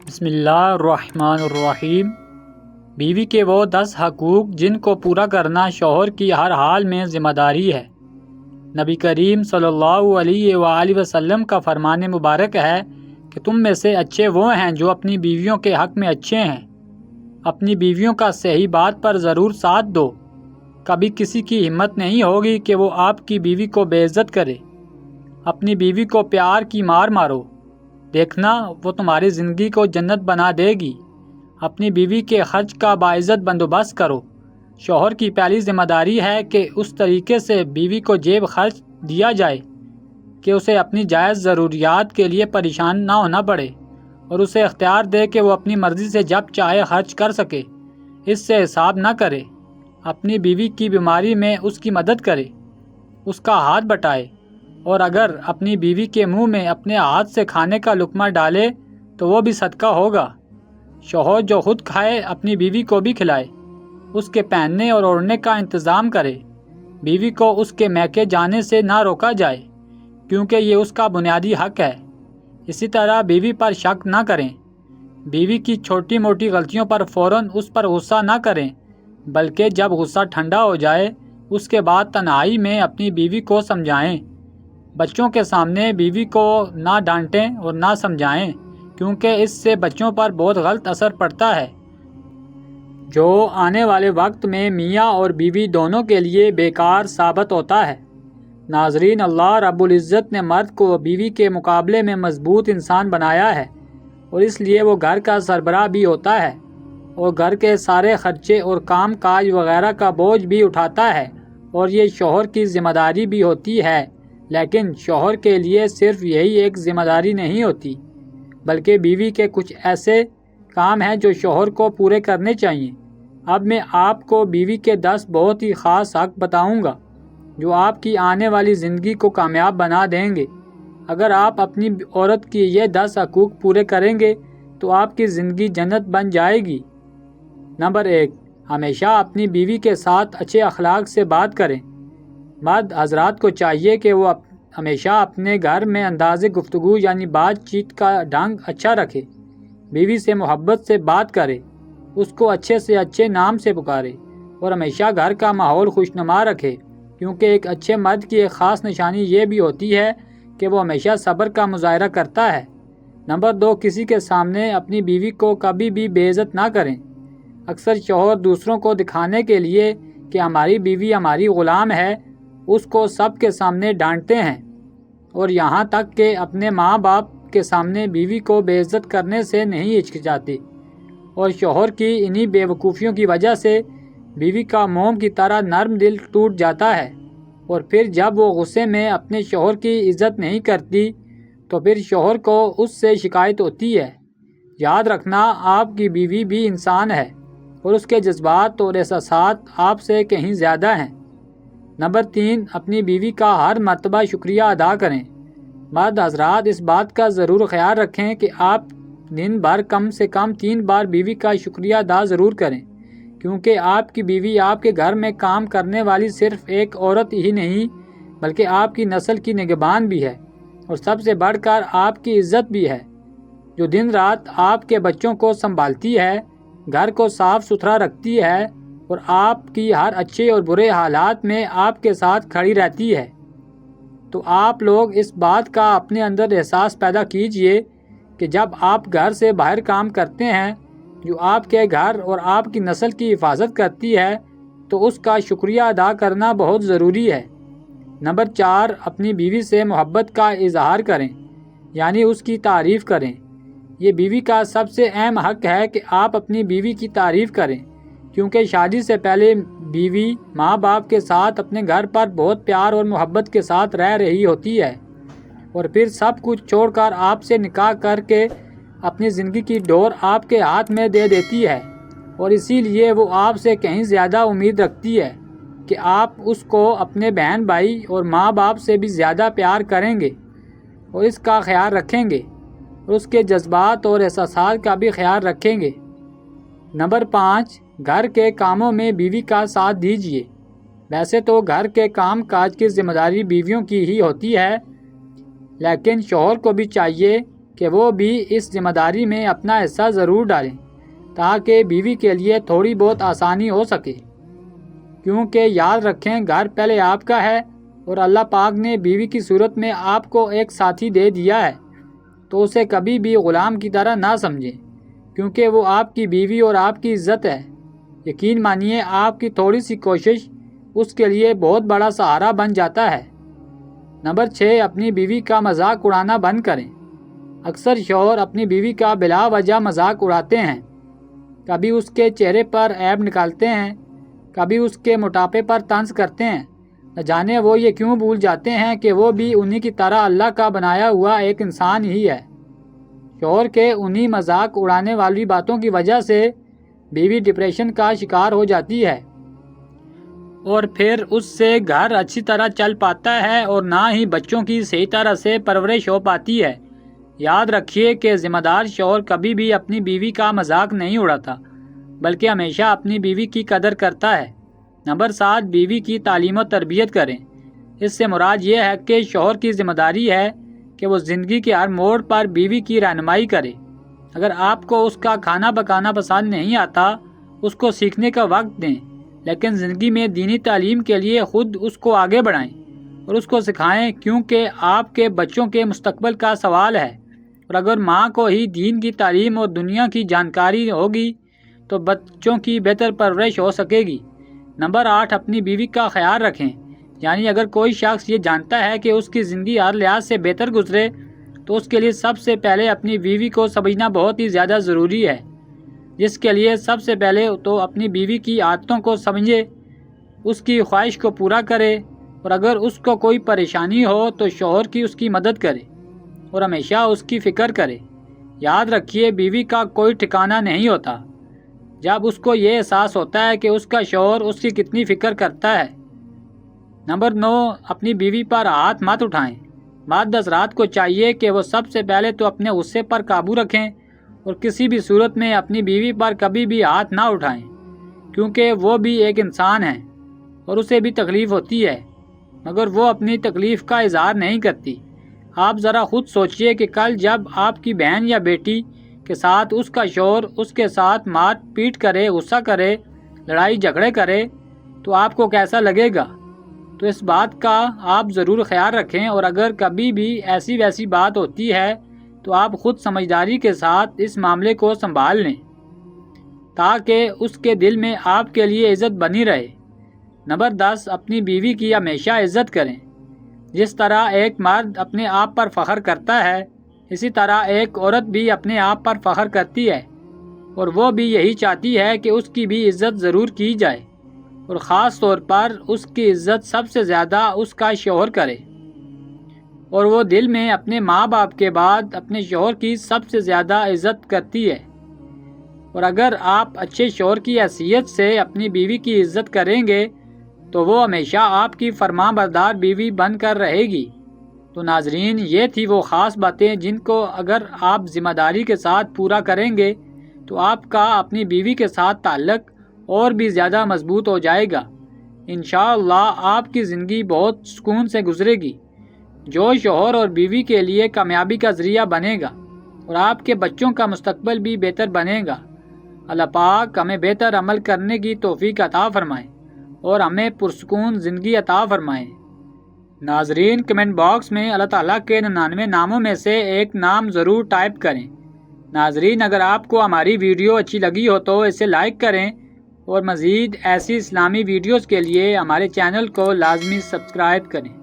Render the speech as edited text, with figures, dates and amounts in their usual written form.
بسم اللہ الرحمن الرحیم۔ بیوی کے وہ 10 حقوق جن کو پورا کرنا شوہر کی ہر حال میں ذمہ داری ہے۔ نبی کریم صلی اللہ علیہ وآلہ وسلم کا فرمان مبارک ہے کہ تم میں سے اچھے وہ ہیں جو اپنی بیویوں کے حق میں اچھے ہیں۔ اپنی بیویوں کا صحیح بات پر ضرور ساتھ دو۔ کبھی کسی کی ہمت نہیں ہوگی کہ وہ آپ کی بیوی کو بے عزت کرے۔ اپنی بیوی کو پیار کی مار مارو، دیکھنا وہ تمہاری زندگی کو جنت بنا دے گی۔ اپنی بیوی کے خرچ کا باعزت بندوبست کرو۔ شوہر کی پہلی ذمہ داری ہے کہ اس طریقے سے بیوی کو جیب خرچ دیا جائے کہ اسے اپنی جائز ضروریات کے لیے پریشان نہ ہونا پڑے، اور اسے اختیار دے کہ وہ اپنی مرضی سے جب چاہے خرچ کر سکے، اس سے حساب نہ کرے۔ اپنی بیوی کی بیماری میں اس کی مدد کرے، اس کا ہاتھ بٹائے، اور اگر اپنی بیوی کے منہ میں اپنے ہاتھ سے کھانے کا لقمہ ڈالے تو وہ بھی صدقہ ہوگا۔ شوہر جو خود کھائے اپنی بیوی کو بھی کھلائے، اس کے پہننے اور اوڑھنے کا انتظام کرے۔ بیوی کو اس کے میکے جانے سے نہ روکا جائے، کیونکہ یہ اس کا بنیادی حق ہے۔ اسی طرح بیوی پر شک نہ کریں۔ بیوی کی چھوٹی موٹی غلطیوں پر فوراً اس پر غصہ نہ کریں، بلکہ جب غصہ ٹھنڈا ہو جائے اس کے بعد تنہائی میں اپنی بیوی کو سمجھائیں۔ بچوں کے سامنے بیوی کو نہ ڈانٹیں اور نہ سمجھائیں، کیونکہ اس سے بچوں پر بہت غلط اثر پڑتا ہے، جو آنے والے وقت میں میاں اور بیوی دونوں کے لیے بیکار ثابت ہوتا ہے۔ ناظرین، اللہ رب العزت نے مرد کو بیوی کے مقابلے میں مضبوط انسان بنایا ہے، اور اس لیے وہ گھر کا سربراہ بھی ہوتا ہے، اور گھر کے سارے خرچے اور کام کاج وغیرہ کا بوجھ بھی اٹھاتا ہے، اور یہ شوہر کی ذمہ داری بھی ہوتی ہے۔ لیکن شوہر کے لیے صرف یہی ایک ذمہ داری نہیں ہوتی، بلکہ بیوی کے کچھ ایسے کام ہیں جو شوہر کو پورے کرنے چاہیے۔ اب میں آپ کو بیوی کے 10 بہت ہی خاص حق بتاؤں گا جو آپ کی آنے والی زندگی کو کامیاب بنا دیں گے۔ اگر آپ اپنی عورت کی یہ 10 حقوق پورے کریں گے تو آپ کی زندگی جنت بن جائے گی۔ نمبر 1، ہمیشہ اپنی بیوی کے ساتھ اچھے اخلاق سے بات کریں۔ مرد حضرات کو چاہیے کہ وہ ہمیشہ اپنے گھر میں انداز گفتگو یعنی بات چیت کا ڈھنگ اچھا رکھے، بیوی سے محبت سے بات کرے، اس کو اچھے سے اچھے نام سے پکارے، اور ہمیشہ گھر کا ماحول خوشنما رکھے، کیونکہ ایک اچھے مرد کی ایک خاص نشانی یہ بھی ہوتی ہے کہ وہ ہمیشہ صبر کا مظاہرہ کرتا ہے۔ نمبر 2، کسی کے سامنے اپنی بیوی کو کبھی بھی بے عزت نہ کریں۔ اکثر شوہر دوسروں کو دکھانے کے لیے کہ ہماری بیوی ہماری غلام ہے، اس کو سب کے سامنے ڈانٹتے ہیں، اور یہاں تک کہ اپنے ماں باپ کے سامنے بیوی کو بے عزت کرنے سے نہیں ہچکچاتے، اور شوہر کی انہی بے وقوفیوں کی وجہ سے بیوی کا موم کی طرح نرم دل ٹوٹ جاتا ہے، اور پھر جب وہ غصے میں اپنے شوہر کی عزت نہیں کرتی تو پھر شوہر کو اس سے شکایت ہوتی ہے۔ یاد رکھنا، آپ کی بیوی بھی انسان ہے، اور اس کے جذبات اور احساسات آپ سے کہیں زیادہ ہیں۔ نمبر 3، اپنی بیوی کا ہر مرتبہ شکریہ ادا کریں۔ مرد حضرات اس بات کا ضرور خیال رکھیں کہ آپ دن بھر کم سے کم 3 بار بیوی کا شکریہ ادا ضرور کریں، کیونکہ آپ کی بیوی آپ کے گھر میں کام کرنے والی صرف ایک عورت ہی نہیں بلکہ آپ کی نسل کی نگہبان بھی ہے، اور سب سے بڑھ کر آپ کی عزت بھی ہے، جو دن رات آپ کے بچوں کو سنبھالتی ہے، گھر کو صاف ستھرا رکھتی ہے، اور آپ کی ہر اچھے اور برے حالات میں آپ کے ساتھ کھڑی رہتی ہے۔ تو آپ لوگ اس بات کا اپنے اندر احساس پیدا کیجئے کہ جب آپ گھر سے باہر کام کرتے ہیں جو آپ کے گھر اور آپ کی نسل کی حفاظت کرتی ہے، تو اس کا شکریہ ادا کرنا بہت ضروری ہے۔ نمبر 4، اپنی بیوی سے محبت کا اظہار کریں، یعنی اس کی تعریف کریں۔ یہ بیوی کا سب سے اہم حق ہے کہ آپ اپنی بیوی کی تعریف کریں، کیونکہ شادی سے پہلے بیوی ماں باپ کے ساتھ اپنے گھر پر بہت پیار اور محبت کے ساتھ رہ رہی ہوتی ہے، اور پھر سب کچھ چھوڑ کر آپ سے نکاح کر کے اپنی زندگی کی ڈور آپ کے ہاتھ میں دے دیتی ہے، اور اسی لیے وہ آپ سے کہیں زیادہ امید رکھتی ہے کہ آپ اس کو اپنے بہن بھائی اور ماں باپ سے بھی زیادہ پیار کریں گے، اور اس کا خیال رکھیں گے، اور اس کے جذبات اور احساسات کا بھی خیال رکھیں گے۔ نمبر 5، گھر کے کاموں میں بیوی کا ساتھ دیجیے۔ ویسے تو گھر کے کام کاج کی ذمہ داری بیویوں کی ہی ہوتی ہے، لیکن شوہر کو بھی چاہیے کہ وہ بھی اس ذمہ داری میں اپنا حصہ ضرور ڈالیں تاکہ بیوی کے لیے تھوڑی بہت آسانی ہو سکے، کیونکہ یاد رکھیں گھر پہلے آپ کا ہے اور اللہ پاک نے بیوی کی صورت میں آپ کو ایک ساتھی دے دیا ہے، تو اسے کبھی بھی غلام کی طرح نہ سمجھیں، کیونکہ وہ آپ کی بیوی اور آپ کی عزت ہے۔ یقین مانیے آپ کی تھوڑی سی کوشش اس کے لیے بہت بڑا سہارا بن جاتا ہے۔ نمبر 6، اپنی بیوی کا مذاق اڑانا بند کریں۔ اکثر شوہر اپنی بیوی کا بلا وجہ مذاق اڑاتے ہیں، کبھی اس کے چہرے پر عیب نکالتے ہیں، کبھی اس کے موٹاپے پر طنز کرتے ہیں۔ نہ جانے وہ یہ کیوں بھول جاتے ہیں کہ وہ بھی انہی کی طرح اللہ کا بنایا ہوا ایک انسان ہی ہے۔ شوہر کے انہی مذاق اڑانے والی باتوں کی وجہ سے بیوی ڈپریشن کا شکار ہو جاتی ہے اور پھر اس سے گھر اچھی طرح چل پاتا ہے اور نہ ہی بچوں کی صحیح طرح سے پرورش ہو پاتی ہے۔ یاد رکھیے کہ ذمہ دار شوہر کبھی بھی اپنی بیوی کا مذاق نہیں اڑاتا، بلکہ ہمیشہ اپنی بیوی کی قدر کرتا ہے۔ نمبر 7، بیوی کی تعلیم و تربیت کریں۔ اس سے مراد یہ ہے کہ شوہر کی ذمہ داری ہے کہ وہ زندگی کے ہر موڑ پر بیوی کی رہنمائی کرے۔ اگر آپ کو اس کا کھانا پکانا پسند نہیں آتا، اس کو سیکھنے کا وقت دیں، لیکن زندگی میں دینی تعلیم کے لیے خود اس کو آگے بڑھائیں اور اس کو سکھائیں، کیونکہ آپ کے بچوں کے مستقبل کا سوال ہے، اور اگر ماں کو ہی دین کی تعلیم اور دنیا کی جانکاری ہوگی تو بچوں کی بہتر پرورش ہو سکے گی۔ نمبر 8، اپنی بیوی کا خیال رکھیں۔ یعنی اگر کوئی شخص یہ جانتا ہے کہ اس کی زندگی ہر لحاظ سے بہتر گزرے تو اس کے لیے سب سے پہلے اپنی بیوی کو سمجھنا بہت ہی زیادہ ضروری ہے، جس کے لیے سب سے پہلے تو اپنی بیوی کی عادتوں کو سمجھے، اس کی خواہش کو پورا کرے، اور اگر اس کو کوئی پریشانی ہو تو شوہر کی اس کی مدد کرے اور ہمیشہ اس کی فکر کرے۔ یاد رکھیے بیوی کا کوئی ٹھکانہ نہیں ہوتا۔ جب اس کو یہ احساس ہوتا ہے کہ اس کا شوہر اس کی کتنی فکر کرتا ہے۔ نمبر 9، اپنی بیوی پر ہاتھ مت اٹھائیں۔ مرد حضرات کو چاہیے کہ وہ سب سے پہلے تو اپنے غصے پر قابو رکھیں اور کسی بھی صورت میں اپنی بیوی پر کبھی بھی ہاتھ نہ اٹھائیں، کیونکہ وہ بھی ایک انسان ہے اور اسے بھی تکلیف ہوتی ہے، مگر وہ اپنی تکلیف کا اظہار نہیں کرتی۔ آپ ذرا خود سوچئے کہ کل جب آپ کی بہن یا بیٹی کے ساتھ اس کا شوہر اس کے ساتھ مار پیٹ کرے، غصہ کرے، لڑائی جھگڑے کرے تو آپ کو کیسا لگے گا؟ تو اس بات کا آپ ضرور خیال رکھیں، اور اگر کبھی بھی ایسی ویسی بات ہوتی ہے تو آپ خود سمجھداری کے ساتھ اس معاملے کو سنبھال لیں تاکہ اس کے دل میں آپ کے لیے عزت بنی رہے۔ نمبر 10، اپنی بیوی کی ہمیشہ عزت کریں۔ جس طرح ایک مرد اپنے آپ پر فخر کرتا ہے، اسی طرح ایک عورت بھی اپنے آپ پر فخر کرتی ہے، اور وہ بھی یہی چاہتی ہے کہ اس کی بھی عزت ضرور کی جائے، اور خاص طور پر اس کی عزت سب سے زیادہ اس کا شوہر کرے، اور وہ دل میں اپنے ماں باپ کے بعد اپنے شوہر کی سب سے زیادہ عزت کرتی ہے۔ اور اگر آپ اچھے شوہر کی حیثیت سے اپنی بیوی کی عزت کریں گے تو وہ ہمیشہ آپ کی فرمان بردار بیوی بن کر رہے گی۔ تو ناظرین، یہ تھی وہ خاص باتیں جن کو اگر آپ ذمہ داری کے ساتھ پورا کریں گے تو آپ کا اپنی بیوی کے ساتھ تعلق اور بھی زیادہ مضبوط ہو جائے گا۔ انشاءاللہ آپ کی زندگی بہت سکون سے گزرے گی، جو شوہر اور بیوی کے لیے کامیابی کا ذریعہ بنے گا، اور آپ کے بچوں کا مستقبل بھی بہتر بنے گا۔ اللہ پاک ہمیں بہتر عمل کرنے کی توفیق عطا فرمائے اور ہمیں پرسکون زندگی عطا فرمائے۔ ناظرین، کمنٹ باکس میں اللہ تعالیٰ کے 99 ناموں میں سے ایک نام ضرور ٹائپ کریں۔ ناظرین، اگر آپ کو ہماری ویڈیو اچھی لگی ہو تو اسے لائک کریں، اور مزید ایسی اسلامی ویڈیوز کے لیے ہمارے چینل کو لازمی سبسکرائب کریں۔